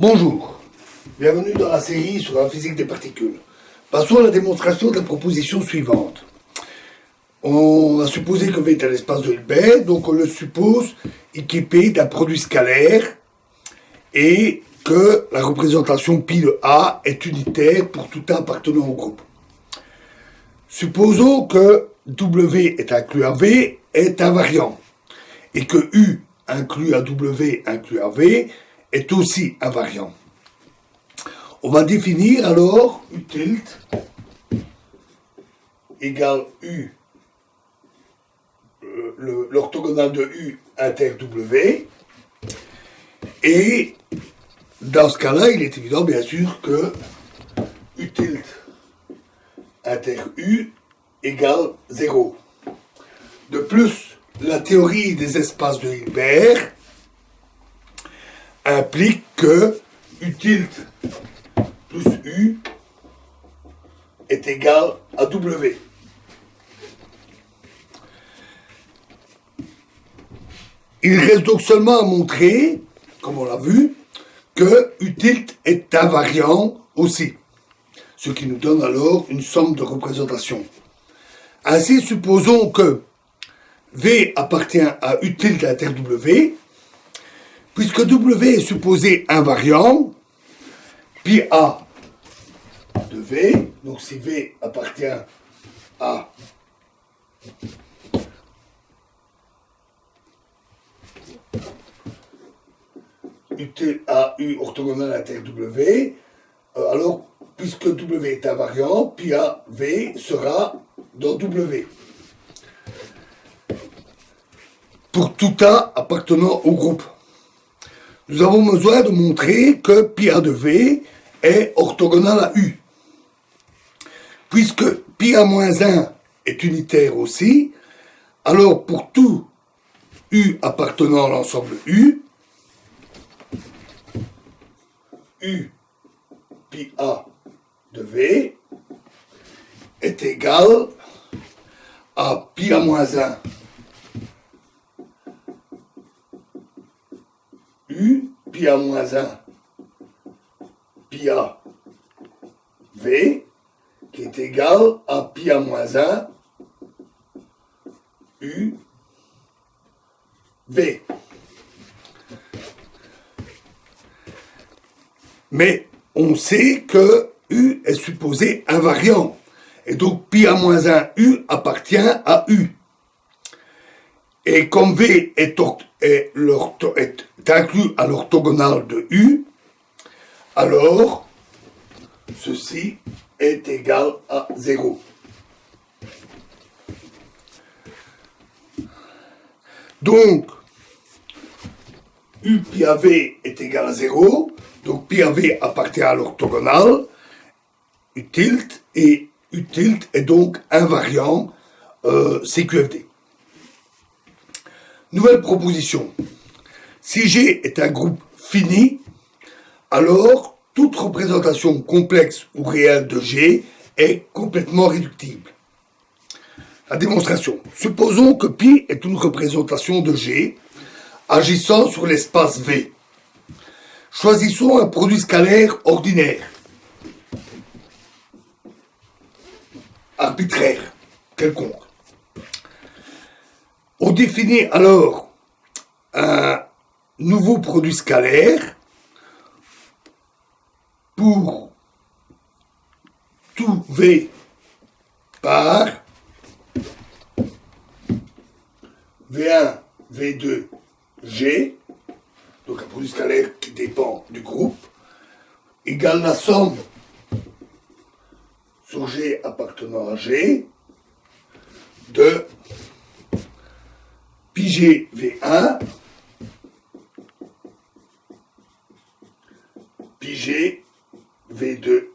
Bonjour, bienvenue dans la série sur la physique des particules. Passons à la démonstration de la proposition suivante. On a supposé que V est un espace de Hilbert, donc on le suppose équipé d'un produit scalaire et que la représentation pi de A est unitaire pour tout A appartenant au groupe. Supposons que W est inclus à V est invariant et que U inclus à W inclus à V est aussi invariant. On va définir alors U tilt égale U, l'orthogonale de U inter W, et dans ce cas-là, il est évident bien sûr que U tilt inter U égale 0. De plus, la théorie des espaces de Hilbert implique que U tilt plus U est égal à W. Il reste donc seulement à montrer, comme on l'a vu, que U tilt est invariant aussi, ce qui nous donne alors une somme de représentations. Ainsi, supposons que V appartient à U tilt inter W, puisque W est supposé invariant, pi A de V, donc si V appartient à U orthogonale inter W, alors puisque W est invariant, pi A V sera dans W. Pour tout A appartenant au groupe. Nous avons besoin de montrer que pi A de V est orthogonal à U. Puisque pi A-1 est unitaire aussi, alors pour tout U appartenant à l'ensemble U, U pi A de V est égal à pi A-1 U pi A-1 pi A V qui est égal à pi A-1 U V. Mais on sait que U est supposé invariant. Et donc pi A-1 U appartient à U. Et comme V est inclus à l'orthogonale de U, alors ceci est égal à 0. Donc, U pi AV est égal à 0, donc pi AV appartient à l'orthogonale U tilt, et U tilt est donc invariant CQFD. Nouvelle proposition. Si G est un groupe fini, alors toute représentation complexe ou réelle de G est complètement réductible. La démonstration. Supposons que π est une représentation de G agissant sur l'espace V. Choisissons un produit scalaire ordinaire, arbitraire, quelconque. On définit alors un nouveau produit scalaire pour tout V par V1, V2, G, donc un produit scalaire qui dépend du groupe, égale la somme sur G appartenant à G de pi G V1 pi G V2.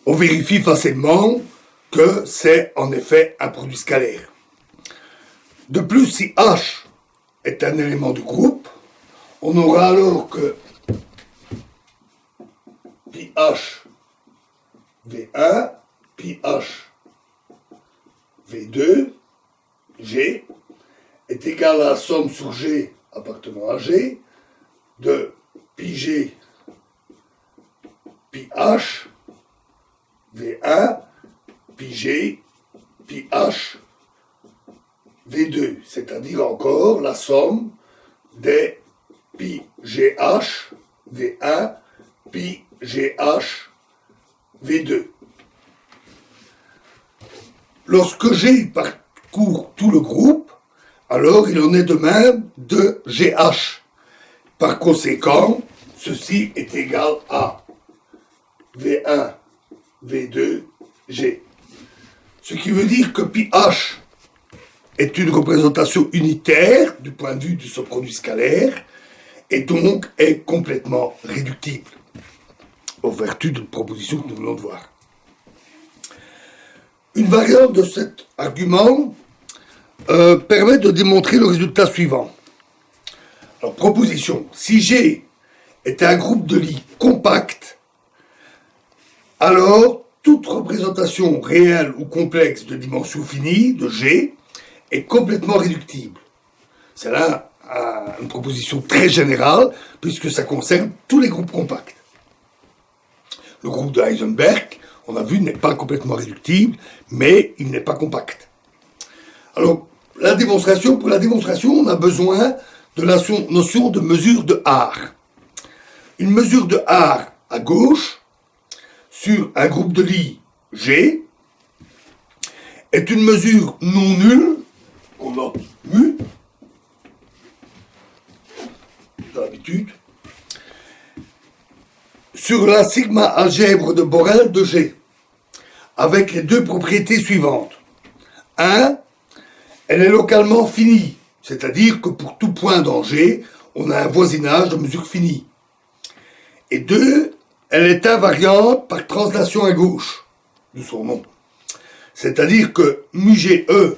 On vérifie facilement que c'est en effet un produit scalaire. De plus, si H est un élément du groupe, on aura alors que pi H V1 pi H V2 G est égal à la somme sur G appartenant à G de pi G pi H V1 pi G pi H V2, c'est-à-dire encore la somme des pi GH V1 pi GH V2. Lorsque G parcourt tout le groupe, alors il en est de même de GH. Par conséquent, ceci est égal à V1, V2, G. Ce qui veut dire que pi H est une représentation unitaire du point de vue de ce produit scalaire et donc est complètement réductible, aux vertus de la proposition que nous venons de voir. Une variante de cet argument permet de démontrer le résultat suivant. Alors, proposition, si G est un groupe de Lie compact, alors toute représentation réelle ou complexe de dimension finie de G est complètement réductible. C'est là une proposition très générale, puisque ça concerne tous les groupes compacts. Le groupe de Heisenberg, on a vu, n'est pas complètement réductible, mais il n'est pas compact. Alors, pour la démonstration, on a besoin de la notion de mesure de R. Une mesure de R à gauche, sur un groupe de Lie G, est une mesure non nulle, qu'on note mu, d'habitude, sur la sigma algèbre de Borel de G, avec les deux propriétés suivantes. 1, elle est localement finie, c'est-à-dire que pour tout point dans G, on a un voisinage de mesure finie. Et 2, elle est invariante par translation à gauche, de son nom. C'est-à-dire que mu G E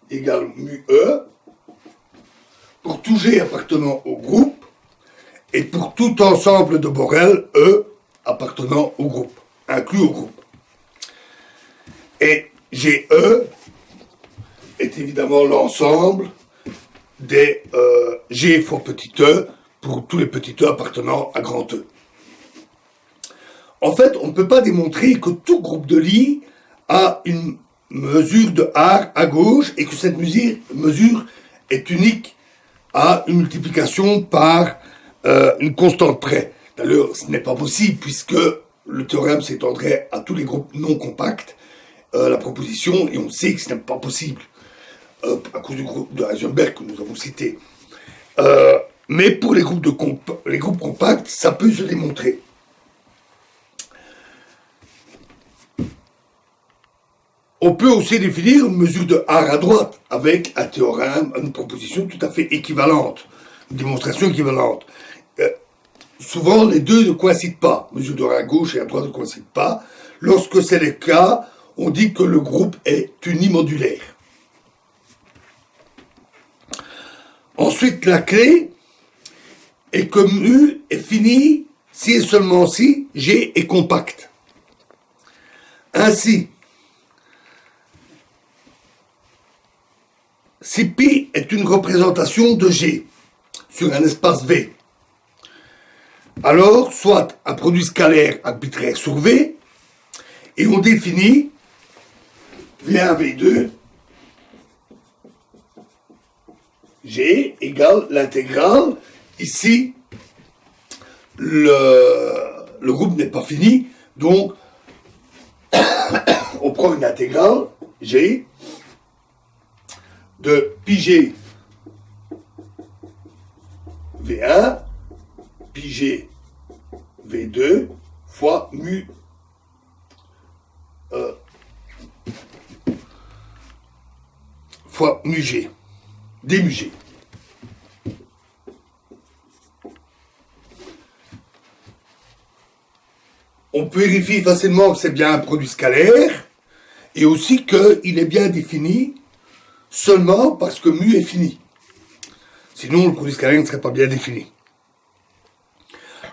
égale mu E pour tout G appartenant au groupe et pour tout ensemble de Borel E appartenant au groupe, inclus au groupe. Et GE est évidemment l'ensemble des G fois petit e pour tous les petits e appartenant à grand E. En fait, on ne peut pas démontrer que tout groupe de Lie a une mesure de R à gauche et que cette mesure est unique à une multiplication par une constante près. D'ailleurs, ce n'est pas possible puisque le théorème s'étendrait à tous les groupes non compacts, la proposition, et on sait que ce n'est pas possible à cause du groupe de Heisenberg que nous avons cité. Mais pour les groupes compacts, ça peut se démontrer. On peut aussi définir une mesure de R à droite avec un théorème, une proposition tout à fait équivalente, une démonstration équivalente. Souvent, les deux ne coïncident pas. Mesure de R à gauche et à droite ne coïncident pas. Lorsque c'est le cas, on dit que le groupe est unimodulaire. Ensuite, la clé est que mu est fini si et seulement si G est compact. Ainsi, si pi est une représentation de G sur un espace V, alors soit un produit scalaire arbitraire sur V, et on définit V1, V2, G égale l'intégrale. Ici, le groupe n'est pas fini, donc on prend une intégrale, G, de pi G V1, pi G V2 fois mu fois mu G, d mu G. On peut vérifier facilement que c'est bien un produit scalaire et aussi qu'il est bien défini seulement parce que mu est fini. Sinon, le produit scalaire ne serait pas bien défini.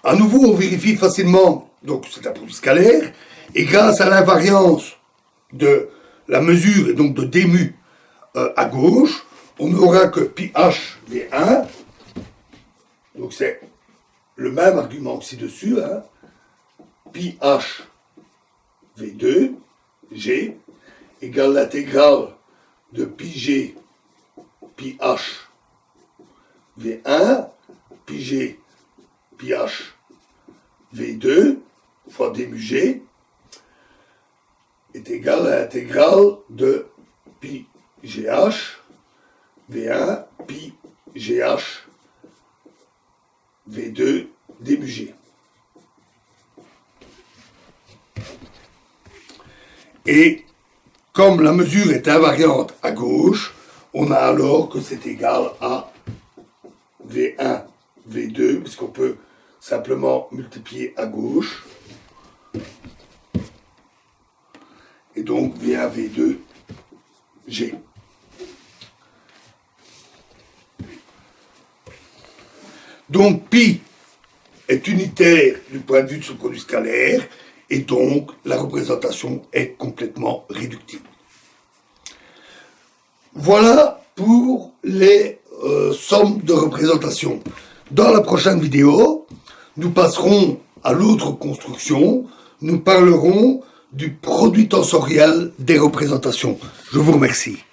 À nouveau, on vérifie facilement, donc c'est un produit scalaire, et grâce à l'invariance de la mesure, et donc de d mu à gauche, on n'aura que pi h v1, donc c'est le même argument que ci-dessus, hein, pi h v2, g, égale l'intégrale de pi g, pi h v1, pi g, pi h v2, fois d mu g, est égal à l'intégrale de pi gh v1 pi gh v2 d mu g. Et comme la mesure est invariante à gauche, on a alors que c'est égal à v1 v2, puisqu'on peut simplement multiplier à gauche. Et donc V1, V2, G. Donc pi est unitaire du point de vue de ce produit scalaire, et donc la représentation est complètement réductible. Voilà pour les sommes de représentation. Dans la prochaine vidéo, nous passerons à l'autre construction, nous parlerons du produit tensoriel des représentations. Je vous remercie.